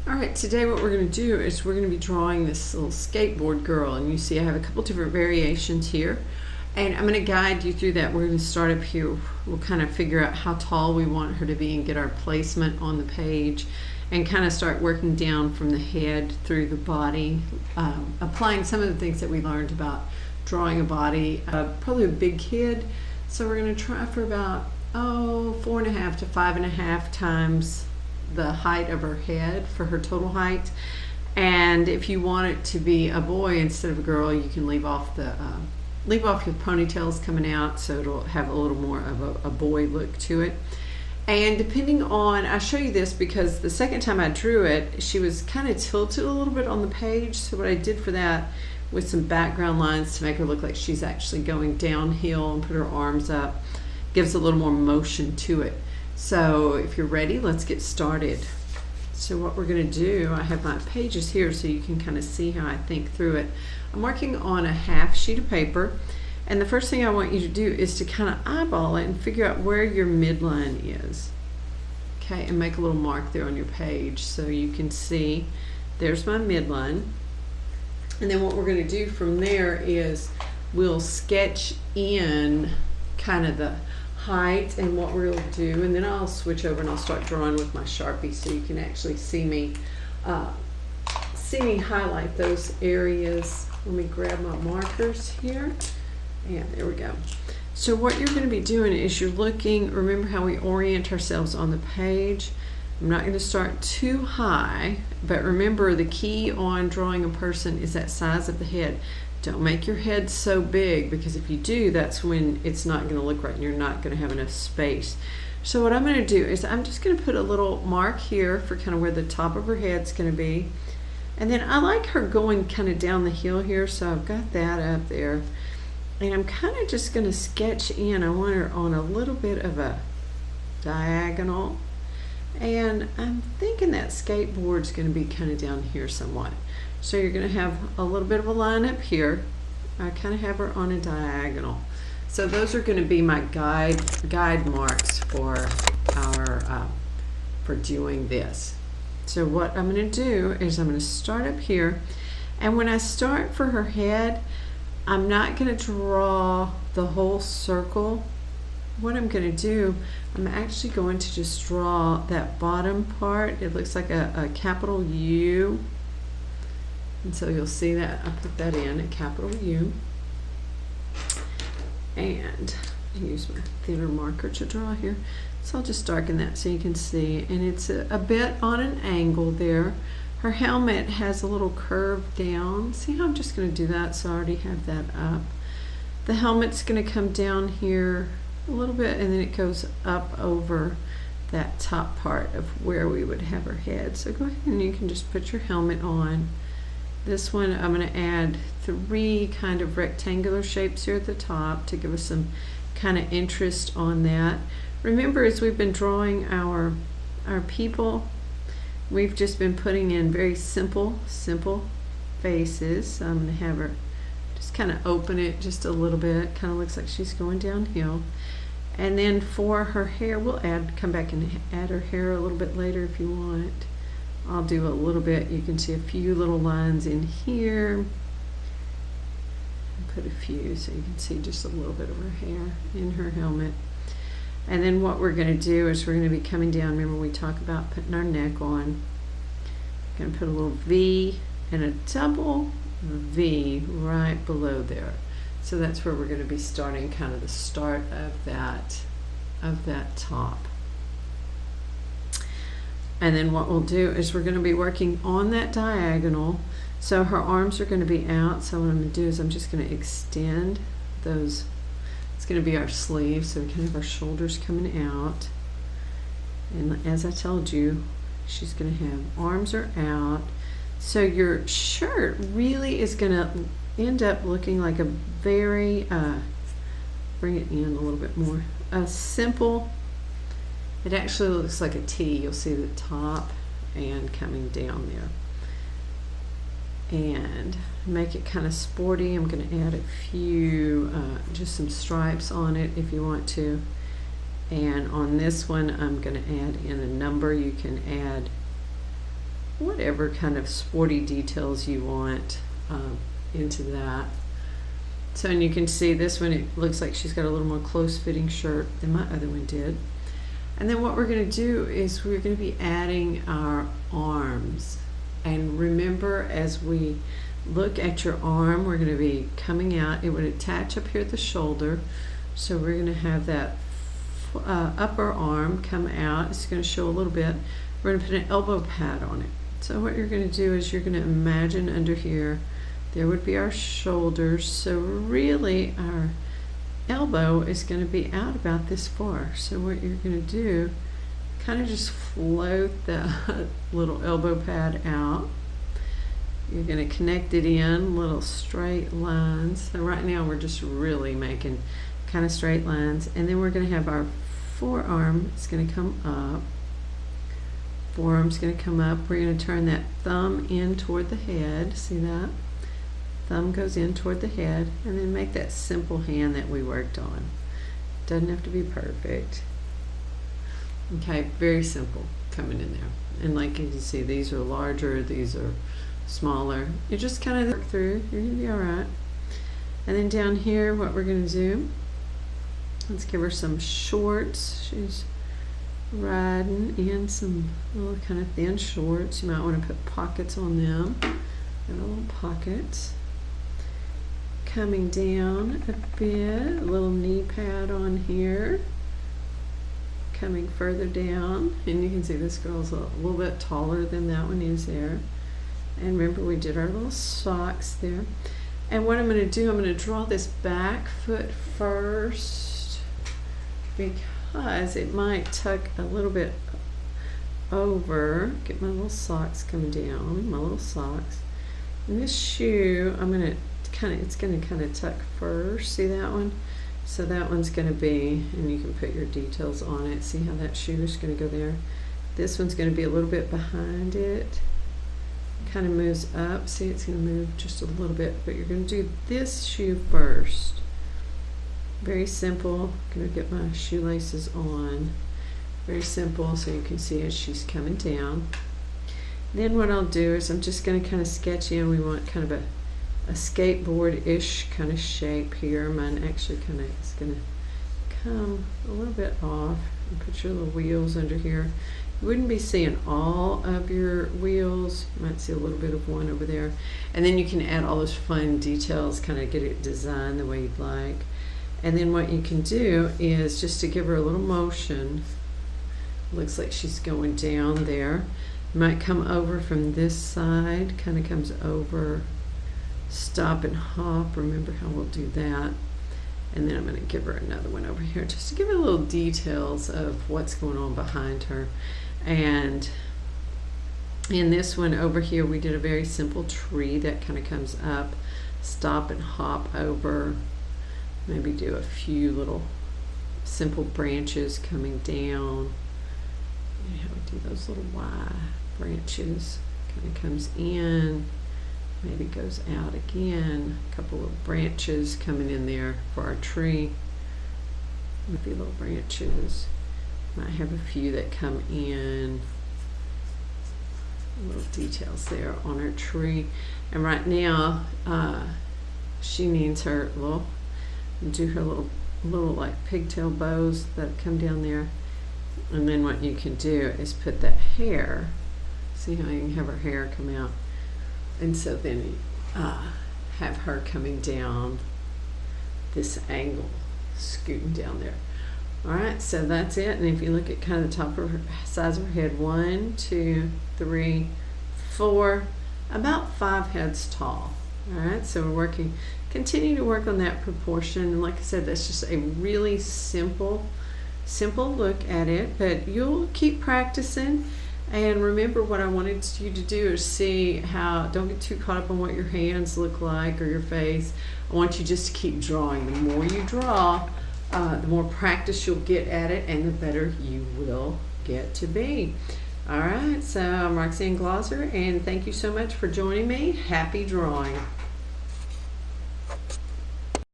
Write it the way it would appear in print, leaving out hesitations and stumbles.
Alright, today what we're going to do is we're going to be drawing this little skateboard girl, and you see I have a couple different variations here, and I'm going to guide you through that. We're going to start up here. We'll kind of figure out how tall we want her to be and get our placement on the page, and kind of start working down from the head through the body, applying some of the things that we learned about drawing a body. Probably a big kid, so we're going to try for about 4.5 to 5.5 times the height of her head for her total height. And if you want it to be a boy instead of a girl, you can leave off your ponytails coming out, so it'll have a little more of a boy look to it. And depending on, I'll show you this because the second time I drew it, she was kind of tilted a little bit on the page. So what I did for that with some background lines to make her look like she's actually going downhill and put her arms up, gives a little more motion to it. So if you're ready, let's get started. So what we're going to do, I have my pages here so you can kind of see how I think through it. I'm working on a half sheet of paper, and the first thing I want you to do is to kind of eyeball it and figure out where your midline is. Okay, and make a little mark there on your page so you can see there's my midline. And then what we're going to do from there is we'll sketch in kind of the height and what we'll do, and then I'll switch over and I'll start drawing with my Sharpie so you can actually see me highlight those areas. Let me grab my markers here, and there we go. So what you're going to be doing is you're looking, remember how we orient ourselves on the page. I'm not going to start too high, but remember the key on drawing a person is that size of the head. Don't make your head so big, because if you do, that's when it's not going to look right and you're not going to have enough space. So what I'm going to do is I'm just going to put a little mark here for kind of where the top of her head's going to be. And then I like her going kind of down the hill here, so I've got that up there. And I'm kind of just going to sketch in. I want her on a little bit of a diagonal. And I'm thinking that skateboard's going to be kind of down here somewhat. So you're going to have a little bit of a line up here. I kind of have her on a diagonal. So those are going to be my guide marks for our for doing this. So what I'm going to do is I'm going to start up here, and when I start for her head, I'm not going to draw the whole circle. What I'm going to do, I'm actually going to just draw that bottom part. It looks like a capital U. And so you'll see that I put that in a capital U, and I use my thinner marker to draw here. So I'll just darken that so you can see, and it's a bit on an angle there. Her helmet has a little curve down. See how I'm just going to do that, so I already have that up. The helmet's going to come down here a little bit, and then it goes up over that top part of where we would have her head. So go ahead and you can just put your helmet on. This one I'm going to add 3 kind of rectangular shapes here at the top to give us some kind of interest on that. Remember, as we've been drawing our people, we've just been putting in very simple faces. So I'm going to have her just kind of open it just a little bit. Kind of looks like she's going downhill. And then for her hair, we'll come back and add her hair a little bit later if you want. I'll do a little bit. You can see a few little lines in here. Put a few so you can see just a little bit of her hair in her helmet. And then what we're going to do is we're going to be coming down. Remember, we talk about putting our neck on. We're going to put a little V and a double V right below there. So that's where we're going to be starting, kind of the start of that top. And then what we'll do is we're going to be working on that diagonal. So her arms are going to be out. So what I'm going to do is I'm just going to extend those. It's going to be our sleeves, so we can have our shoulders coming out. And as I told you, she's going to have arms are out. So your shirt really is going to end up looking like a very, bring it in a little bit more, a simple. It actually looks like a T. You'll see the top and coming down there. And make it kind of sporty. I'm going to add a few, just some stripes on it if you want to. And on this one, I'm going to add in a number. You can add whatever kind of sporty details you want into that. So, and you can see this one, it looks like she's got a little more close fitting shirt than my other one did. And then what we're going to do is we're going to be adding our arms. And remember, as we look at your arm, we're going to be coming out. It would attach up here at the shoulder. So we're going to have that upper arm come out. It's going to show a little bit. We're going to put an elbow pad on it. So what you're going to do is you're going to imagine under here, there would be our shoulders. So really our elbow is going to be out about this far. So what you're going to do, kind of just float the little elbow pad out. You're going to connect it in little straight lines. So right now we're just really making kind of straight lines, and then we're going to have our forearm. It's going to come up. Forearm's going to come up. We're going to turn that thumb in toward the head. See that? Thumb goes in toward the head, and then make that simple hand that we worked on. Doesn't have to be perfect. Okay, very simple coming in there. And like you can see, these are larger, these are smaller. You just kind of work through. You're going to be all right. And then down here, what we're going to do, let's give her some shorts. She's riding in some little kind of thin shorts. You might want to put pockets on them. Got little pockets. Coming down a bit, a little knee pad on here. Coming further down, and you can see this girl's a little bit taller than that one is there. And remember, we did our little socks there. And what I'm going to do, I'm going to draw this back foot first, because it might tuck a little bit over. Get my little socks coming down, my little socks. And this shoe, I'm going to it's going to kind of tuck first. See that one? So that one's going to be, and you can put your details on it. See how that shoe is going to go there? This one's going to be a little bit behind it. Kind of moves up. See, it's going to move just a little bit, but you're going to do this shoe first. Very simple. I'm going to get my shoelaces on. Very simple, so you can see as she's coming down. Then what I'll do is I'm just going to kind of sketch in. We want kind of a skateboard-ish kind of shape here. Mine actually kind of is going to come a little bit off. And put your little wheels under here. You wouldn't be seeing all of your wheels. You might see a little bit of one over there. And then you can add all those fun details, kind of get it designed the way you'd like. And then what you can do is just to give her a little motion. Looks like she's going down there. You might come over from this side, kind of comes over, stop and hop. Remember how we'll do that. And then I'm going to give her another one over here just to give her little details of what's going on behind her. And in this one over here, we did a very simple tree that kind of comes up, stop and hop over. Maybe do a few little simple branches coming down. You know, we do those little Y branches. Kind of comes in, maybe goes out again. A couple of branches coming in there for our tree. Maybe little branches. Might have a few that come in. Little details there on her tree. And right now, she needs her little, do her little like pigtail bows that come down there. And then what you can do is put that hair. See how you can have her hair come out. And so then have her coming down this angle, scooting down there. All right, so that's it. And if you look at kind of the top of her, size of her head, 1, 2, 3, 4, about 5 heads tall. All right, so we're continue to work on that proportion. And like I said, that's just a really simple look at it, but you'll keep practicing. And remember, what I wanted you to do is see how, don't get too caught up on what your hands look like or your face. I want you just to keep drawing. The more you draw, the more practice you'll get at it, and the better you will get to be. All right, so I'm Roxanne Glauser, and thank you so much for joining me. Happy drawing.